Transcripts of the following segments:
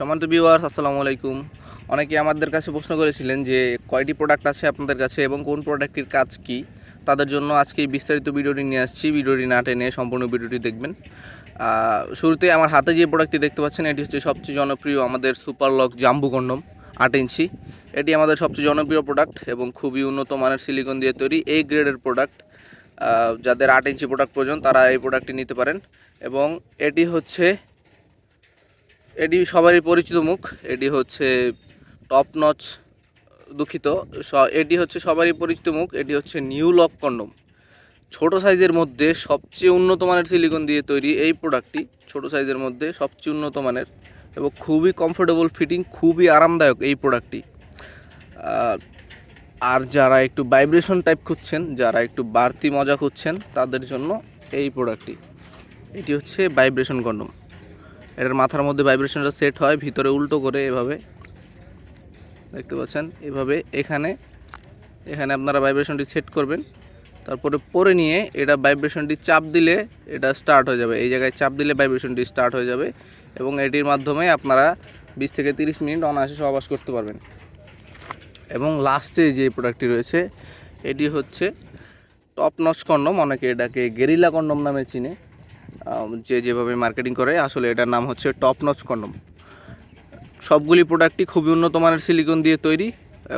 সম্মানিত ভিউয়ার্স, আসসালামু আলাইকুম। অনেকে আমাদের কাছে প্রশ্ন করেছিলেন যে কয়টি প্রোডাক্ট আছে আপনাদের কাছে এবং কোন প্রোডাক্টটির কাজ কি। তাদের জন্য আজকে এই বিস্তারিত ভিডিওটি নিয়ে আসছি। ভিডিওটি না টেনে সম্পূর্ণ ভিডিওটি দেখবেন। শুরুতে আমার হাতে যে প্রোডাক্টটি দেখতে পাচ্ছেন, এটি হচ্ছে সবচেয়ে জনপ্রিয় আমাদের সুপার লক জাম্বু কন্ডম 8 ইঞ্চি। এটি আমাদের সবচেয়ে জনপ্রিয় প্রোডাক্ট এবং খুবই উন্নত মানের সিলিকন দিয়ে তৈরি এই গ্রেডের প্রোডাক্ট। যাদের 8 ইঞ্চি প্রোডাক্ট প্রয়োজন তারা এই প্রোডাক্টটি নিতে পারেন। এবং এটি সবারই পরিচিত মুখ। এটি হচ্ছে টপ নচ, দুঃখিত, এটি হচ্ছে সবারই পরিচিত মুখ। এটি হচ্ছে নিউ লক কন্ডম। ছোট সাইজের মধ্যে সবচেয়ে উন্নত মানের সিলিকন দিয়ে তৈরি এই প্রোডাক্টটি। ছোট সাইজের মধ্যে সবচেয়ে উন্নত মানের এবং খুবই কমফোর্টেবল ফিটিং, খুবই আরামদায়ক এই প্রোডাক্টটি। আর যারা একটু ভাইব্রেশন টাইপ খুঁজছেন, যারা একটু বাড়তি মজা খুঁজছেন, তাদের জন্য এই প্রোডাক্টটি। এটি হচ্ছে ভাইব্রেশন কন্ডম। এটার মাথার মধ্যে ভাইব্রেশনটা সেট হয় ভিতরে উল্টো করে, এভাবে দেখতে পাচ্ছেন। এভাবে এখানে আপনারা ভাইব্রেশনটি সেট করবেন, তারপরে পরে নিয়ে এটা ভাইব্রেশনটি চাপ দিলে এটা স্টার্ট হয়ে যাবে। এই জায়গায় চাপ দিলে ভাইব্রেশনটি স্টার্ট হয়ে যাবে এবং এটির মাধ্যমে আপনারা 20 থেকে 30 মিনিট অনায়াসে সহবাস করতে পারবেন। এবং লাস্টে যে প্রোডাক্টটি রয়েছে, এটি হচ্ছে টপ নচ কন্ডম। অনেকে এটাকে গেরিলা কন্ডম নামে চিনে, যে যেভাবে মার্কেটিং করে। আসলে এটার নাম হচ্ছে টপ নচ কন্ডম। সবগুলি প্রোডাক্টই খুবই উন্নত মানের সিলিকন দিয়ে তৈরি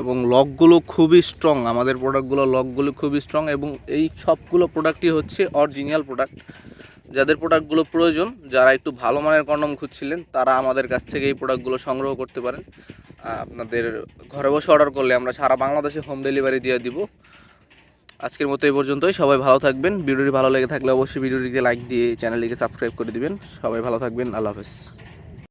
এবং লকগুলো খুবই স্ট্রং। আমাদের প্রোডাক্টগুলো লকগুলো খুবই স্ট্রং এবং এই সবগুলো প্রোডাক্টই হচ্ছে অরিজিনাল প্রোডাক্ট। যাদের প্রোডাক্টগুলো প্রয়োজন, যারা একটু ভালো মানের কন্ডম খুঁজছিলেন, তারা আমাদের কাছ থেকে এই প্রোডাক্টগুলো সংগ্রহ করতে পারেন। আপনাদের ঘরে বসে অর্ডার করলে আমরা সারা বাংলাদেশে হোম ডেলিভারি দিয়ে দিব। আজকের মতো এই পর্যন্তই। সবাই ভালো থাকবেন। ভিডিওটি ভালো লেগে থাকলে অবশ্যই ভিডিওটিকে লাইক দিয়ে চ্যানেলটিকে সাবস্ক্রাইব করে দিবেন। সবাই ভালো থাকবেন। আল্লাহ হাফেজ।